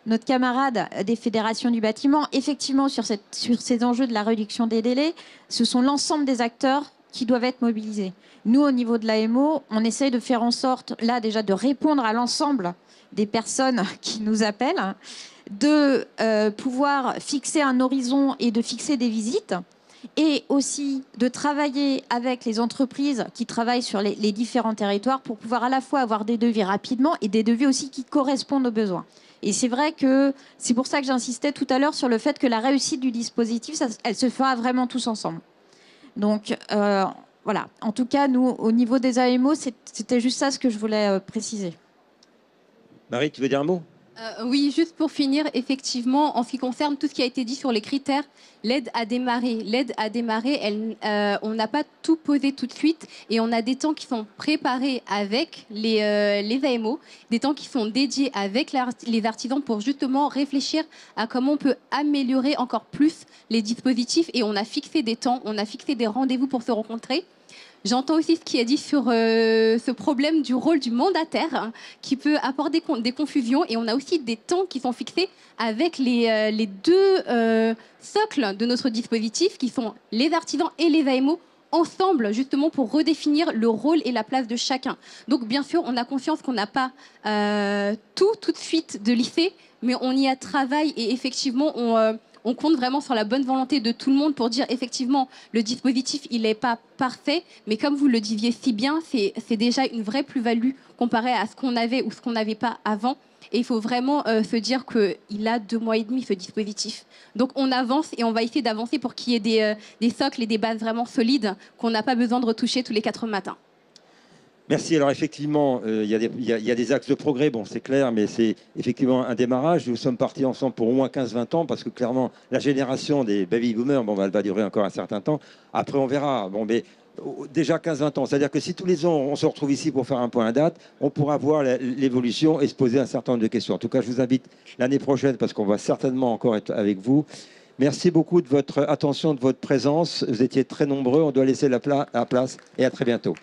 Speaker 5: notre camarade des fédérations du bâtiment. Effectivement, sur ces enjeux de la réduction des délais, ce sont l'ensemble des acteurs qui doivent être mobilisés. Nous, au niveau de l'AMO, on essaye de faire en sorte, là déjà, de répondre à l'ensemble des personnes qui nous appellent, de pouvoir fixer un horizon et de fixer des visites, et aussi de travailler avec les entreprises qui travaillent sur les différents territoires pour pouvoir à la fois avoir des devis rapidement et des devis aussi qui correspondent aux besoins. Et c'est vrai que c'est pour ça que j'insistais tout à l'heure sur le fait que la réussite du dispositif, elle se fera vraiment tous ensemble. Donc voilà, en tout cas, nous, au niveau des AMO, c'était juste ça ce que je voulais préciser.
Speaker 1: Marie, tu veux dire un mot?
Speaker 10: Oui, juste pour finir, effectivement, en ce qui concerne tout ce qui a été dit sur les critères, l'aide à démarrer, on n'a pas tout posé tout de suite et on a des temps qui sont préparés avec les AMO, des temps qui sont dédiés avec les artisans pour justement réfléchir à comment on peut améliorer encore plus les dispositifs et on a fixé des temps, on a fixé des rendez-vous pour se rencontrer. J'entends aussi ce qui est dit sur ce problème du rôle du mandataire hein, qui peut apporter des confusions et on a aussi des temps qui sont fixés avec les deux socles de notre dispositif qui sont les artisans et les AMO ensemble justement pour redéfinir le rôle et la place de chacun. Donc bien sûr, on a conscience qu'on n'a pas tout de suite de lycée, mais on y a travaillé et effectivement on compte vraiment sur la bonne volonté de tout le monde pour dire effectivement le dispositif il n'est pas parfait, mais comme vous le disiez si bien, c'est déjà une vraie plus-value comparée à ce qu'on avait ou ce qu'on n'avait pas avant. Et il faut vraiment se dire qu'il a 2 mois et demi ce dispositif. Donc on avance et on va essayer d'avancer pour qu'il y ait des socles et des bases vraiment solides qu'on n'a pas besoin de retoucher tous les 4 matins.
Speaker 1: Merci. Alors effectivement, il y a des axes de progrès, bon c'est clair, mais c'est effectivement un démarrage. Nous sommes partis ensemble pour au moins 15-20 ans parce que clairement, la génération des baby boomers, bon, elle va durer encore un certain temps. Après, on verra. Bon, mais déjà 15-20 ans. C'est-à-dire que si tous les ans on se retrouve ici pour faire un point à date, on pourra voir l'évolution et se poser un certain nombre de questions. En tout cas, je vous invite l'année prochaine parce qu'on va certainement encore être avec vous. Merci beaucoup de votre attention, de votre présence. Vous étiez très nombreux. On doit laisser la place et à très bientôt.